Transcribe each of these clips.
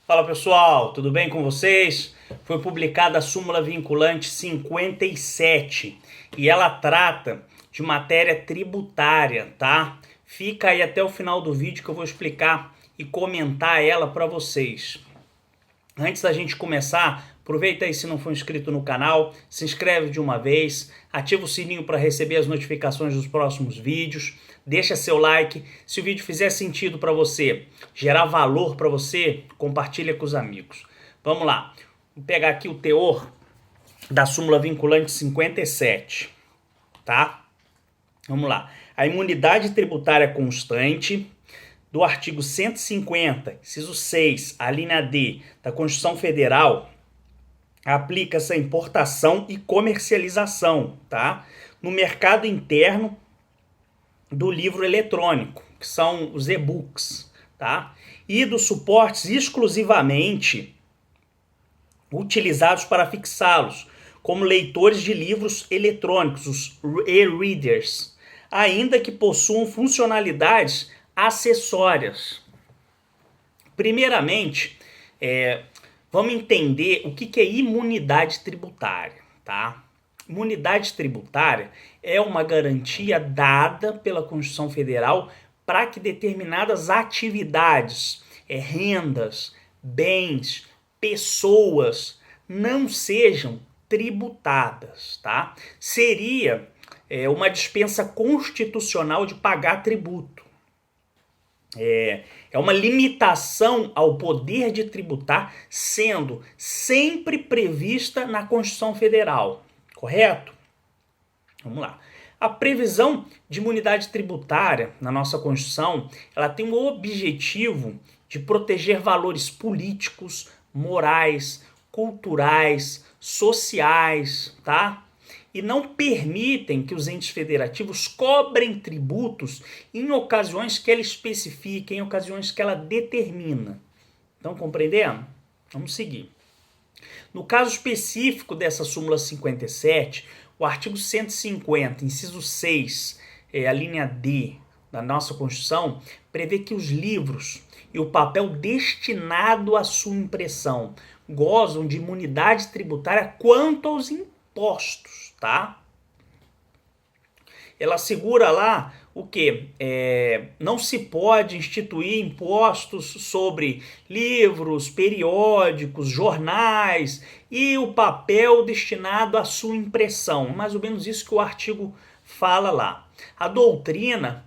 Fala pessoal, tudo bem com vocês? Foi publicada a súmula vinculante 57 e ela trata de matéria tributária, tá? Fica aí até o final do vídeo que eu vou explicar e comentar ela para vocês. Antes da gente começar, aproveita aí, se não for inscrito no canal, se inscreve de uma vez, ativa o sininho para receber as notificações dos próximos vídeos, deixa seu like. Se o vídeo fizer sentido para você, gerar valor para você, compartilha com os amigos. Vamos lá, vou pegar aqui o teor da súmula vinculante 57, tá? Vamos lá. A imunidade tributária constante do artigo 150, inciso 6, a linha D da Constituição Federal, aplica-se a importação e comercialização, tá? No mercado interno do livro eletrônico, que são os e-books, tá? E dos suportes exclusivamente utilizados para fixá-los, como leitores de livros eletrônicos, os e-readers, ainda que possuam funcionalidades acessórias. Primeiramente, vamos entender o que é imunidade tributária, tá? Imunidade tributária é uma garantia dada pela Constituição Federal para que determinadas atividades, rendas, bens, pessoas não sejam tributadas, tá? Seria uma dispensa constitucional de pagar tributo. É uma limitação ao poder de tributar, sendo sempre prevista na Constituição Federal, correto? Vamos lá. A previsão de imunidade tributária na nossa Constituição, ela tem o objetivo de proteger valores políticos, morais, culturais, sociais, tá? E não permitem que os entes federativos cobrem tributos em ocasiões que ela especifica, em ocasiões que ela determina. Estão compreendendo? Vamos seguir. No caso específico dessa súmula 57, o artigo 150, inciso 6, a linha D da nossa Constituição, prevê que os livros e o papel destinado à sua impressão gozam de imunidade tributária quanto aos impostos, tá? Ela assegura lá o que? Não se pode instituir impostos sobre livros, periódicos, jornais e o papel destinado à sua impressão. Mais ou menos isso que o artigo fala lá. A doutrina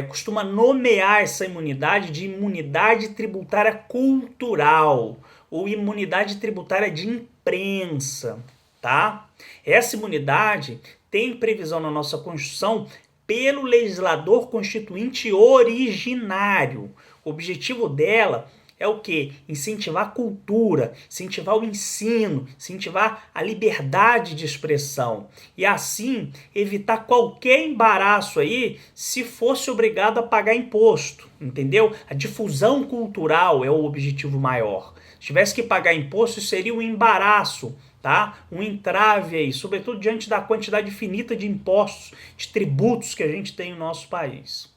costuma nomear essa imunidade de imunidade tributária cultural ou imunidade tributária de imprensa, tá? Essa imunidade tem previsão na nossa Constituição pelo legislador constituinte originário. O objetivo dela é o quê? Incentivar a cultura, incentivar o ensino, incentivar a liberdade de expressão. E assim, evitar qualquer embaraço aí se fosse obrigado a pagar imposto, entendeu? A difusão cultural é o objetivo maior. Se tivesse que pagar imposto, isso seria um embaraço, tá? Um entrave aí, sobretudo diante da quantidade infinita de impostos, de tributos que a gente tem no nosso país.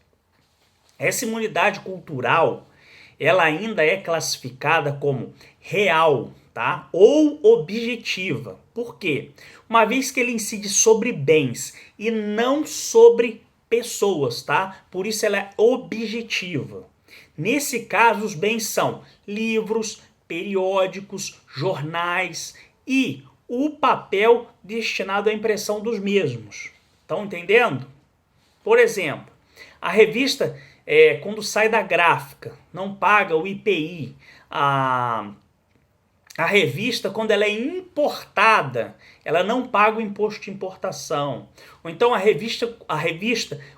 Essa imunidade cultural, ela ainda é classificada como real, tá? Ou objetiva. Por quê? Uma vez que ele incide sobre bens e não sobre pessoas, tá? Por isso ela é objetiva. Nesse caso, os bens são livros, periódicos, jornais e o papel destinado à impressão dos mesmos. Estão entendendo? Por exemplo, a revista, quando sai da gráfica, não paga o IPI. A revista, quando ela é importada, ela não paga o imposto de importação. Ou então a revista,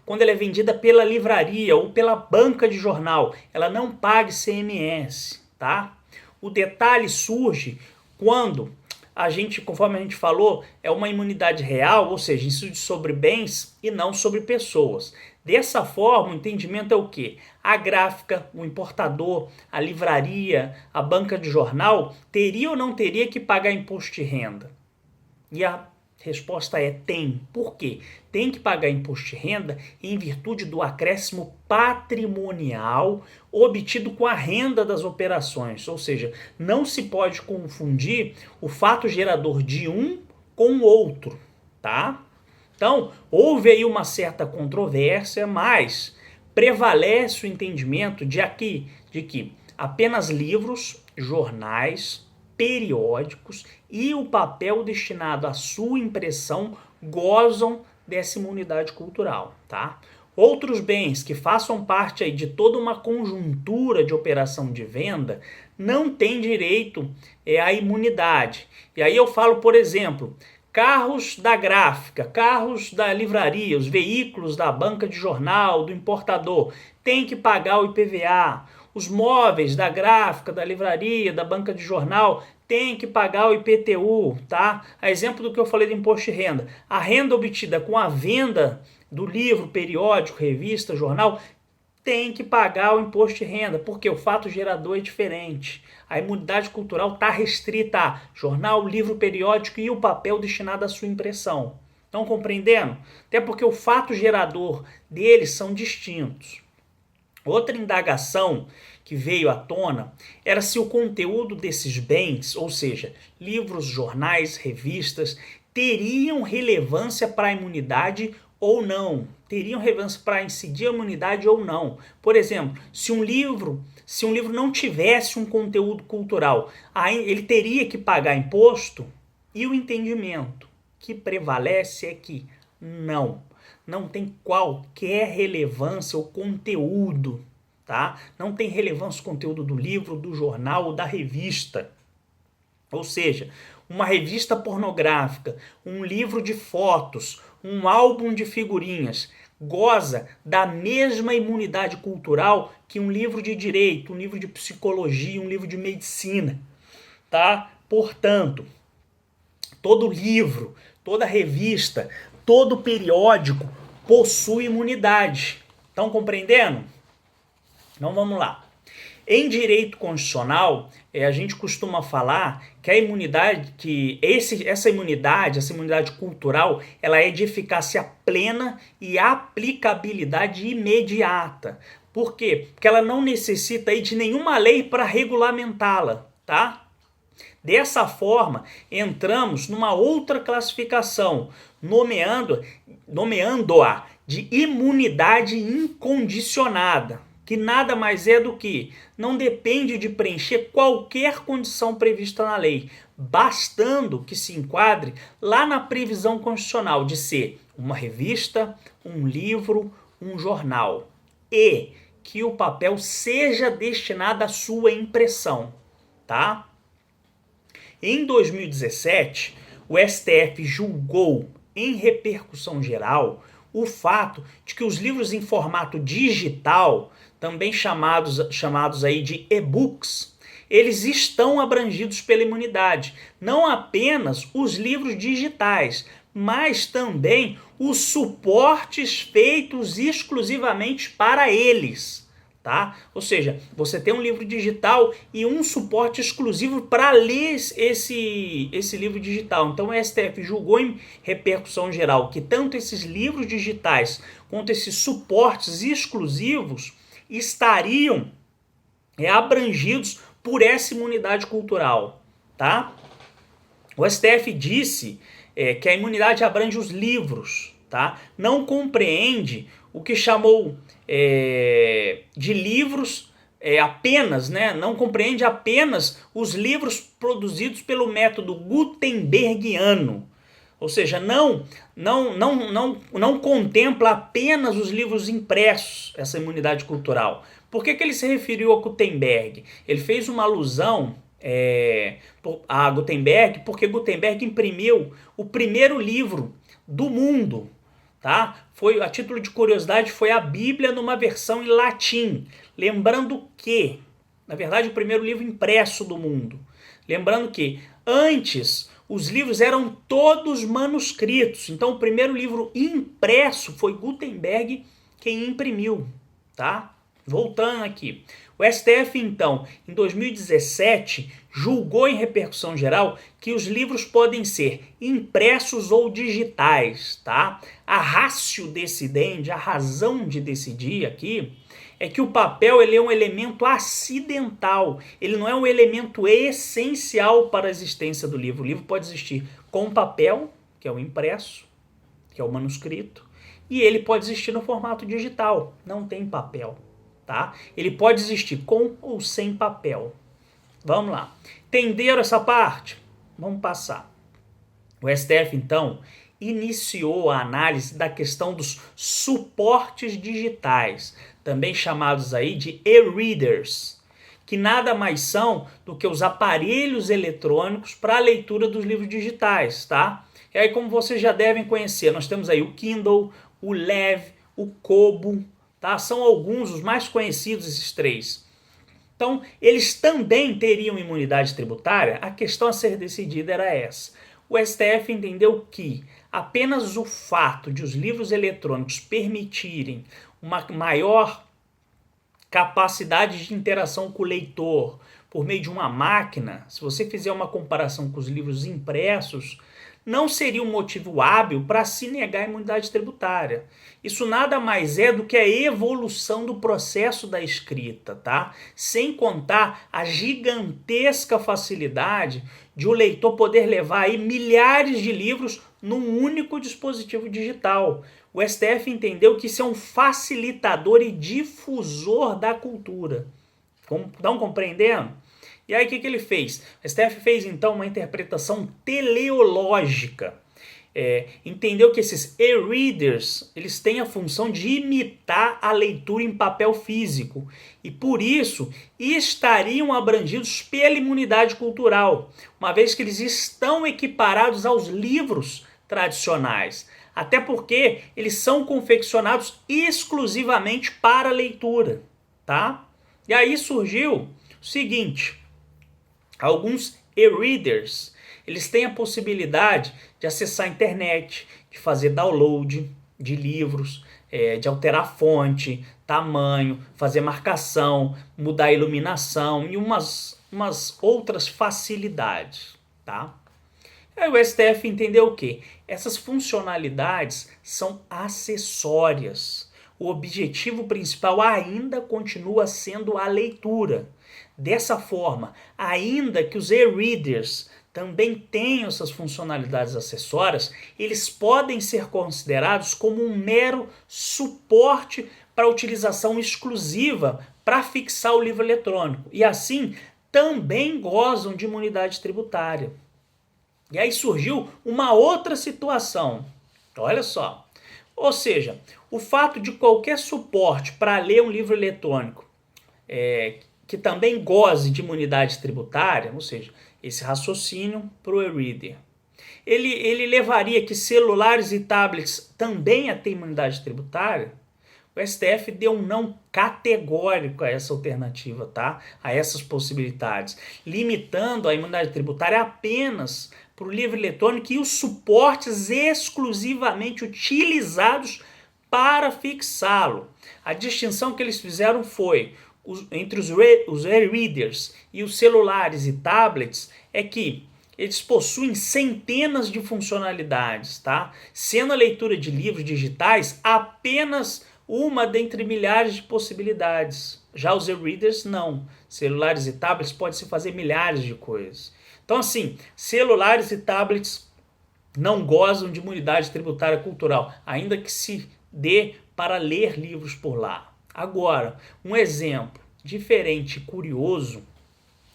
quando ela é vendida pela livraria ou pela banca de jornal, ela não paga ICMS, tá? O detalhe surge quando conforme a gente falou, é uma imunidade real, ou seja, incide sobre bens e não sobre pessoas. Dessa forma, o entendimento é o quê? A gráfica, o importador, a livraria, a banca de jornal, teria ou não teria que pagar imposto de renda? E a Resposta é tem. Por quê? Tem que pagar imposto de renda em virtude do acréscimo patrimonial obtido com a renda das operações. Ou seja, não se pode confundir o fato gerador de um com o outro, tá? Então, houve aí uma certa controvérsia, mas prevalece o entendimento de que apenas livros, jornais, periódicos e o papel destinado à sua impressão gozam dessa imunidade cultural, tá? Outros bens que façam parte aí de toda uma conjuntura de operação de venda não têm direito à imunidade. E aí eu falo, por exemplo, carros da gráfica, carros da livraria, os veículos da banca de jornal, do importador, tem que pagar o IPVA. Os móveis da gráfica, da livraria, da banca de jornal, tem que pagar o IPTU, tá? A exemplo do que eu falei do imposto de renda. A renda obtida com a venda do livro, periódico, revista, jornal, tem que pagar o imposto de renda, porque o fato gerador é diferente. A imunidade cultural está restrita a jornal, livro, periódico e o papel destinado à sua impressão. Estão compreendendo? Até porque o fato gerador deles são distintos. Outra indagação que veio à tona era se o conteúdo desses bens, ou seja, livros, jornais, revistas, teriam relevância para a imunidade ou não. Teriam relevância para incidir a imunidade ou não. Por exemplo, se um livro não tivesse um conteúdo cultural, ele teria que pagar imposto? E o entendimento que prevalece é que não tem qualquer relevância o conteúdo, tá? Não tem relevância o conteúdo do livro, do jornal ou da revista. Ou seja, uma revista pornográfica, um livro de fotos, um álbum de figurinhas, goza da mesma imunidade cultural que um livro de direito, um livro de psicologia, um livro de medicina, tá? Portanto, todo livro, toda revista, todo periódico possui imunidade. Estão compreendendo? Então vamos lá. Em direito constitucional, a gente costuma falar que a imunidade, essa imunidade cultural, ela é de eficácia plena e aplicabilidade imediata. Por quê? Porque ela não necessita aí de nenhuma lei para regulamentá-la, tá? Dessa forma, entramos numa outra classificação, nomeando-a de imunidade incondicionada, que nada mais é do que não depende de preencher qualquer condição prevista na lei, bastando que se enquadre lá na previsão constitucional de ser uma revista, um livro, um jornal, e que o papel seja destinado à sua impressão, tá? Em 2017, o STF julgou, em repercussão geral, o fato de que os livros em formato digital, também chamados aí de e-books, eles estão abrangidos pela imunidade. Não apenas os livros digitais, mas também os suportes feitos exclusivamente para eles. Tá? Ou seja, você tem um livro digital e um suporte exclusivo para ler esse livro digital. Então o STF julgou em repercussão geral que tanto esses livros digitais quanto esses suportes exclusivos estariam abrangidos por essa imunidade cultural. Tá? O STF disse que a imunidade abrange os livros, tá? Não compreende o que chamou de livros apenas, né? Não compreende apenas os livros produzidos pelo método gutenbergiano. Ou seja, não contempla apenas os livros impressos, essa imunidade cultural. Por que ele se referiu a Gutenberg? Ele fez uma alusão a Gutenberg porque Gutenberg imprimiu o primeiro livro do mundo. Tá? A título de curiosidade, foi a Bíblia numa versão em latim. Lembrando que, na verdade, o primeiro livro impresso do mundo. Lembrando que, antes, os livros eram todos manuscritos. Então, o primeiro livro impresso foi Gutenberg quem imprimiu. Tá? Voltando aqui, o STF, então, em 2017, julgou em repercussão geral que os livros podem ser impressos ou digitais, tá? A ratio decidendi, a razão de decidir aqui, é que o papel ele é um elemento acidental, ele não é um elemento essencial para a existência do livro. O livro pode existir com papel, que é o impresso, que é o manuscrito, e ele pode existir no formato digital, não tem papel. Tá? Ele pode existir com ou sem papel. Vamos lá. Entenderam essa parte? Vamos passar. O STF, então, iniciou a análise da questão dos suportes digitais, também chamados aí de e-readers, que nada mais são do que os aparelhos eletrônicos para a leitura dos livros digitais, tá? E aí, como vocês já devem conhecer, nós temos aí o Kindle, o Lev, o Kobo, tá? São alguns, os mais conhecidos, esses três. Então, eles também teriam imunidade tributária? A questão a ser decidida era essa. O STF entendeu que apenas o fato de os livros eletrônicos permitirem uma maior capacidade de interação com o leitor por meio de uma máquina, se você fizer uma comparação com os livros impressos, não seria um motivo hábil para se negar a imunidade tributária. Isso nada mais é do que a evolução do processo da escrita, tá? Sem contar a gigantesca facilidade de o leitor poder levar aí milhares de livros num único dispositivo digital. O STF entendeu que isso é um facilitador e difusor da cultura. Estão compreendendo? E aí o que ele fez? O STF fez então uma interpretação teleológica. Entendeu que esses e-readers eles têm a função de imitar a leitura em papel físico e por isso estariam abrangidos pela imunidade cultural, uma vez que eles estão equiparados aos livros tradicionais, até porque eles são confeccionados exclusivamente para leitura, tá? E aí surgiu o seguinte: alguns e-readers, eles têm a possibilidade de acessar a internet, de fazer download de livros, de alterar a fonte, tamanho, fazer marcação, mudar a iluminação e umas outras facilidades, tá? Aí o STF entendeu o quê? Essas funcionalidades são acessórias. O objetivo principal ainda continua sendo a leitura. Dessa forma, ainda que os e-readers também tenham essas funcionalidades acessórias, eles podem ser considerados como um mero suporte para utilização exclusiva para fixar o livro eletrônico. E assim, também gozam de imunidade tributária. E aí surgiu uma outra situação. Olha só. Ou seja, o fato de qualquer suporte para ler um livro eletrônico que também goze de imunidade tributária, ou seja, esse raciocínio para o e-reader, ele levaria que celulares e tablets também a ter imunidade tributária? O STF deu um não categórico a essa alternativa, tá? A essas possibilidades, limitando a imunidade tributária apenas para o livro eletrônico e os suportes exclusivamente utilizados para fixá-lo. A distinção que eles fizeram foi entre os e-readers e os celulares e tablets é que eles possuem centenas de funcionalidades, tá? Sendo a leitura de livros digitais apenas uma dentre milhares de possibilidades. Já os e-readers não. Celulares e tablets podem-se fazer milhares de coisas. Então assim, celulares e tablets não gozam de imunidade tributária cultural, ainda que se dê para ler livros por lá. Agora, um exemplo diferente e curioso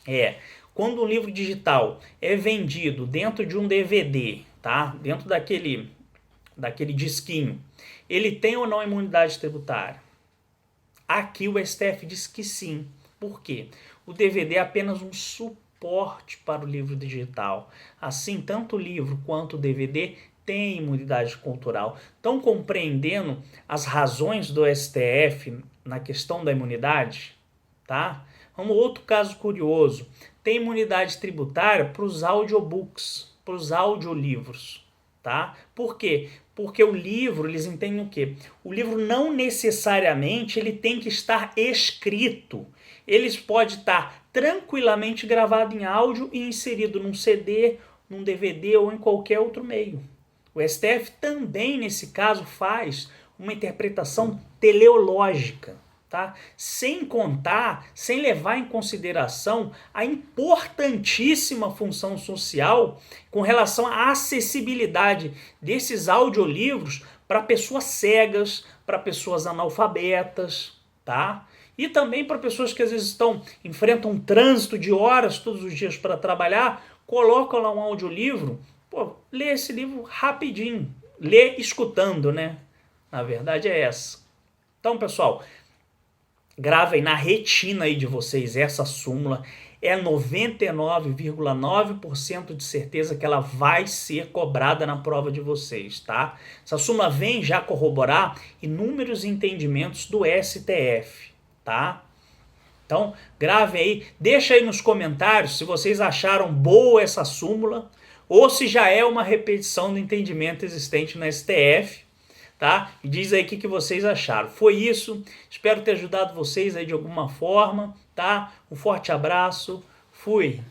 é quando um livro digital é vendido dentro de um DVD, tá? Dentro daquele disquinho, ele tem ou não imunidade tributária? Aqui o STF diz que sim. Por quê? O DVD é apenas um suporte para o livro digital. Assim, tanto o livro quanto o DVD tem imunidade cultural. Estão compreendendo as razões do STF na questão da imunidade? Tá? Outro caso curioso. Tem imunidade tributária para os audiobooks, para os audiolivros. Tá? Por quê? Porque o livro, eles entendem o quê? O livro não necessariamente ele tem que estar escrito. Ele pode estar tranquilamente gravado em áudio e inserido num CD, num DVD ou em qualquer outro meio. O STF também, nesse caso, faz uma interpretação teleológica, tá? Sem contar, sem levar em consideração a importantíssima função social com relação à acessibilidade desses audiolivros para pessoas cegas, para pessoas analfabetas, tá? E também para pessoas que às vezes enfrentam um trânsito de horas todos os dias para trabalhar, colocam lá um audiolivro, pô, lê esse livro rapidinho, lê escutando, né? Na verdade é essa. Então, pessoal, gravem na retina aí de vocês essa súmula. É 99,9% de certeza que ela vai ser cobrada na prova de vocês, tá? Essa súmula vem já corroborar inúmeros entendimentos do STF, tá? Então, gravem aí, deixa aí nos comentários se vocês acharam boa essa súmula ou se já é uma repetição do entendimento existente no STF, tá? E diz aí o que vocês acharam. Foi isso, espero ter ajudado vocês aí de alguma forma, tá? Um forte abraço, fui!